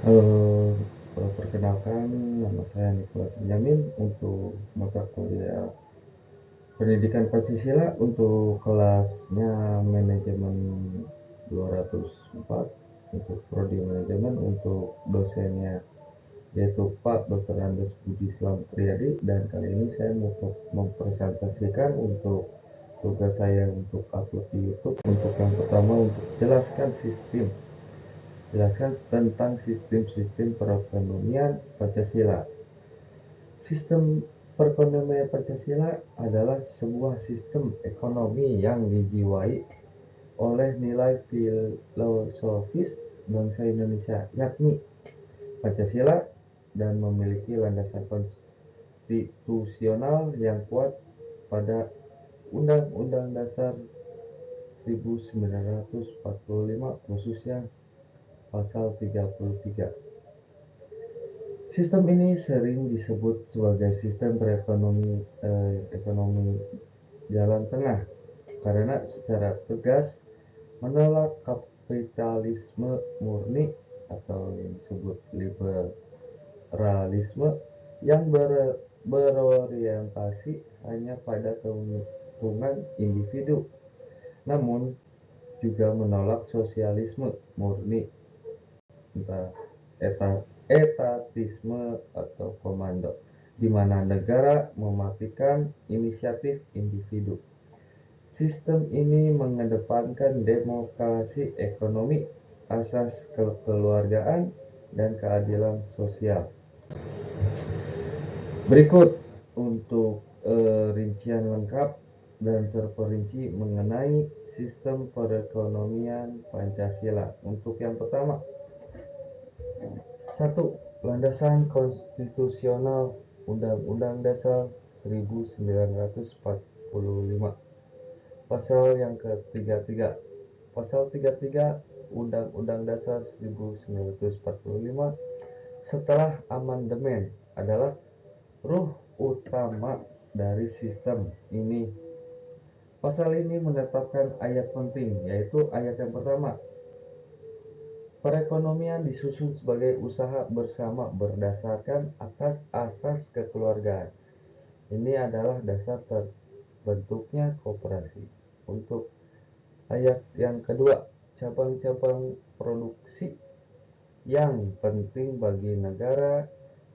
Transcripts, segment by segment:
Halo, perkenalkan nama saya Nicholas Benyamin untuk mata kuliah Pendidikan Pancasila untuk kelasnya manajemen 204 untuk prodi manajemen untuk dosennya yaitu Pak Dr. Andes Budi Slamet Riyadi, dan kali ini saya mau mempresentasikan untuk tugas saya untuk upload di YouTube. Untuk yang pertama, untuk jelaskan tentang sistem-sistem perekonomian Pancasila. Sistem perekonomian Pancasila adalah sebuah sistem ekonomi yang dijiwai oleh nilai filosofis bangsa Indonesia, yakni Pancasila, dan memiliki landasan konstitusional yang kuat pada Undang-Undang Dasar 1945, khususnya Pasal 33. Sistem ini sering disebut sebagai sistem ekonomi jalan tengah karena secara tegas menolak kapitalisme murni atau yang disebut liberalisme yang berorientasi hanya pada keuntungan individu, namun juga menolak sosialisme murni, entah etatisme atau komando, di mana negara mematikan inisiatif individu. Sistem ini mengedepankan demokrasi ekonomi, asas kekeluargaan, dan keadilan sosial. Berikut untuk rincian lengkap dan terperinci mengenai sistem perekonomian Pancasila. Untuk yang pertama, 1. Landasan konstitusional Undang-Undang Dasar 1945. Pasal yang ke-33. Pasal 33 Undang-Undang Dasar 1945 setelah amandemen adalah ruh utama dari sistem ini. Pasal ini menetapkan ayat penting, yaitu ayat yang pertama. Perekonomian disusun sebagai usaha bersama berdasarkan atas asas kekeluargaan. Ini adalah dasar terbentuknya koperasi. Untuk ayat yang kedua, cabang-cabang produksi yang penting bagi negara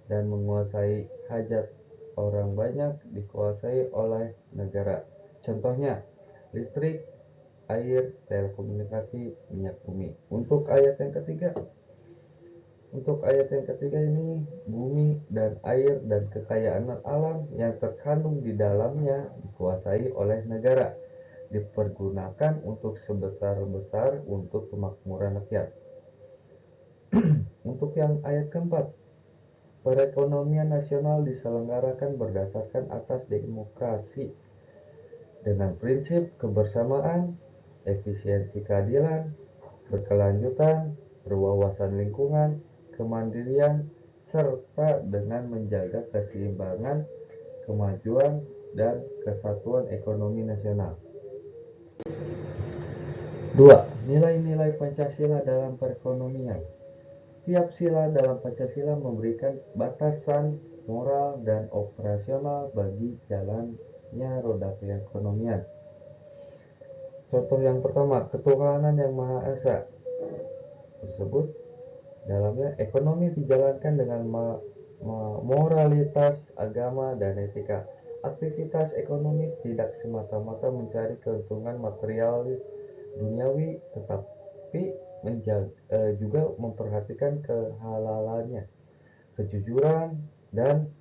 dan menguasai hajat orang banyak dikuasai oleh negara. Contohnya, listrik, air, telekomunikasi, minyak bumi. Untuk ayat yang ketiga ini, bumi dan air dan kekayaan alam yang terkandung di dalamnya dikuasai oleh negara, dipergunakan untuk sebesar-besar untuk kemakmuran rakyat. Untuk yang ayat keempat, perekonomian nasional diselenggarakan berdasarkan atas demokrasi dengan prinsip kebersamaan, efisiensi keadilan, berkelanjutan, berwawasan lingkungan, kemandirian, serta dengan menjaga keseimbangan, kemajuan, dan kesatuan ekonomi nasional. 2. Nilai-nilai Pancasila dalam perekonomian. Setiap sila dalam Pancasila memberikan batasan moral dan operasional bagi jalannya roda perekonomian. Contoh yang pertama, ketuhanan yang Maha Esa tersebut dalamnya ekonomi dijalankan dengan moralitas, agama, dan etika. Aktivitas ekonomi tidak semata-mata mencari keuntungan material duniawi, tetapi juga memperhatikan kehalalannya, kejujuran, dan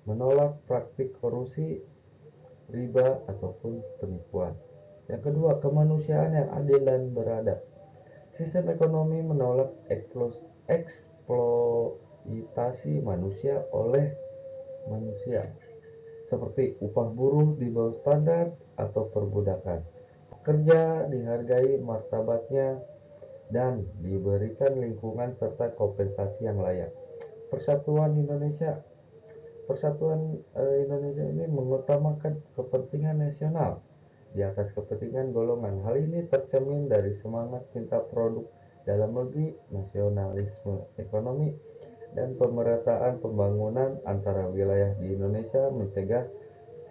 menolak praktik korupsi, riba, ataupun penipuan. Yang kedua, kemanusiaan yang adil dan beradab. Sistem ekonomi menolak eksploitasi manusia oleh manusia, seperti upah buruh di bawah standar atau perbudakan. Pekerja dihargai martabatnya dan diberikan lingkungan serta kompensasi yang layak. Persatuan Indonesia ini mengutamakan kepentingan nasional di atas kepentingan golongan. Hal ini tercermin dari semangat cinta produk dalam negeri, nasionalisme ekonomi, dan pemerataan pembangunan antara wilayah di Indonesia, mencegah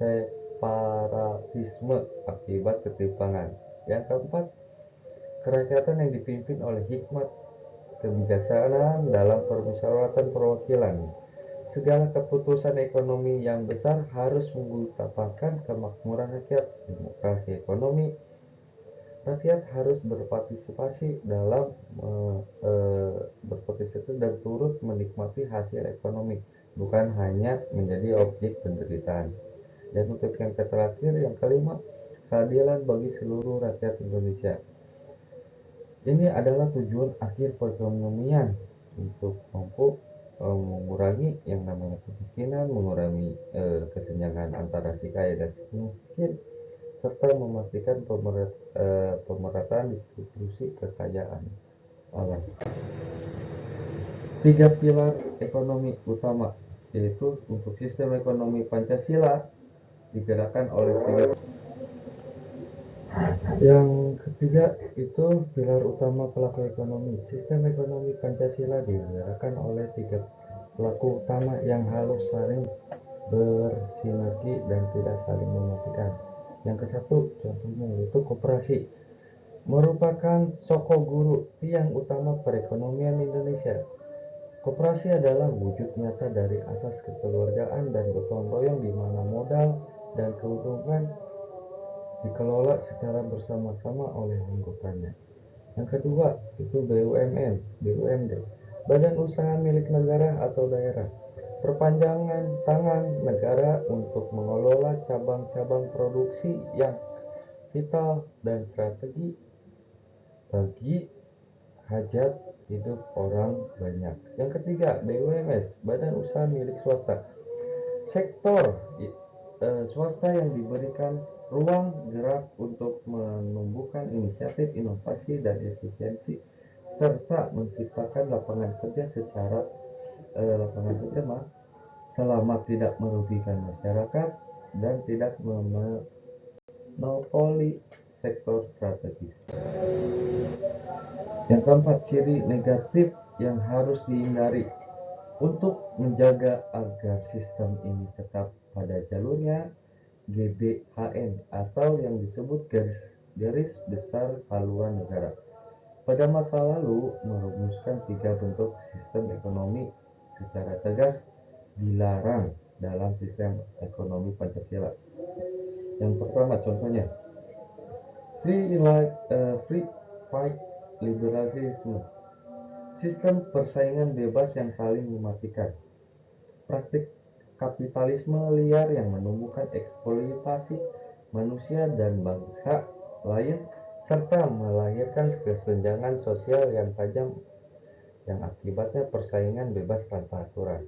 separatisme akibat ketimpangan. Yang keempat, kerakyatan yang dipimpin oleh hikmat kebijaksanaan dalam permusyawaratan perwakilan. Segala keputusan ekonomi yang besar harus mengutamakan kemakmuran rakyat. Demokrasi ekonomi, rakyat harus berpartisipasi dalam berpartisipasi dan turut menikmati hasil ekonomi, bukan hanya menjadi objek penderitaan. Dan untuk yang terakhir, yang kelima, keadilan bagi seluruh rakyat Indonesia. Ini adalah tujuan akhir perekonomian untuk mampu mengurangi yang namanya kemiskinan, mengurangi kesenjangan antara si kaya dan si miskin, serta memastikan pemerataan distribusi kekayaan alam. Tiga pilar ekonomi utama, yaitu untuk sistem ekonomi Pancasila digerakkan oleh tiga. Yang ketiga itu pilar utama pelaku ekonomi. Sistem ekonomi Pancasila digerakkan oleh tiga pelaku utama yang harus saling bersinergi dan tidak saling mematikan. Yang ke satu contohnya yaitu koperasi, merupakan soko guru tiang utama perekonomian Indonesia. Koperasi adalah wujud nyata dari asas kekeluargaan dan gotong royong di mana modal dan keuntungan dikelola secara bersama-sama oleh anggotanya. Yang kedua itu BUMN, BUMD, Badan Usaha Milik Negara atau Daerah, perpanjangan tangan negara untuk mengelola cabang-cabang produksi yang vital dan strategi bagi hajat hidup orang banyak. Yang ketiga BUMS, Badan Usaha Milik Swasta, sektor swasta yang diberikan ruang gerak untuk menumbuhkan inisiatif, inovasi, dan efisiensi, serta menciptakan lapangan kerja secara lapangan kerja selama tidak merugikan masyarakat dan tidak memonopoli sektor strategis. Yang keempat, ciri negatif yang harus dihindari untuk menjaga agar sistem ini tetap pada jalurnya. GBHN atau yang disebut garis besar haluan negara, pada masa lalu merumuskan tiga bentuk sistem ekonomi secara tegas dilarang dalam sistem ekonomi Pancasila. Yang pertama contohnya free fight liberalisme, sistem persaingan bebas yang saling mematikan, praktik kapitalisme liar yang menumbuhkan eksploitasi manusia dan bangsa lain, serta melahirkan kesenjangan sosial yang tajam yang akibatnya persaingan bebas tanpa aturan.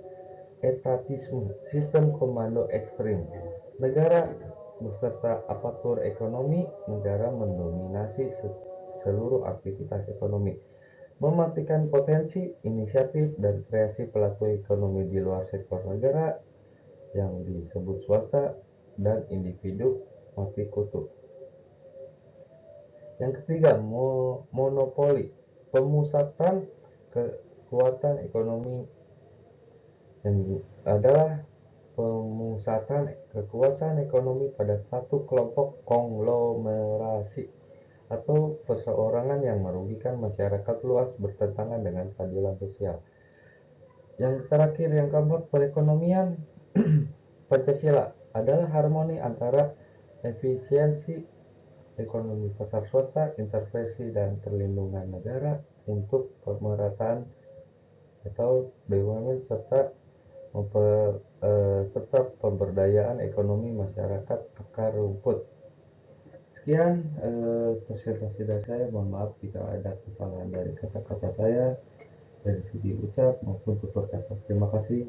Etatisme, sistem komando ekstrim, negara beserta aparatur ekonomi negara mendominasi seluruh aktivitas ekonomi, mematikan potensi, inisiatif, dan kreasi pelaku ekonomi di luar sektor negara yang disebut swasta dan individu mati kutu. Yang ketiga, monopoli, pemusatan kekuatan ekonomi yang adalah pemusatan kekuasaan ekonomi pada satu kelompok konglomerasi atau perseorangan yang merugikan masyarakat luas bertentangan dengan keadilan sosial. Yang terakhir, yang keempat, perekonomian Pancasila adalah harmoni antara efisiensi ekonomi pasar swasta, intervensi dan perlindungan negara untuk pemerataan atau BUMN serta pemberdayaan ekonomi masyarakat akar rumput. Sekian presentasi dari saya. Mohon maaf jika ada kesalahan dari kata-kata saya dari segi ucap maupun tutur kata. Terima kasih.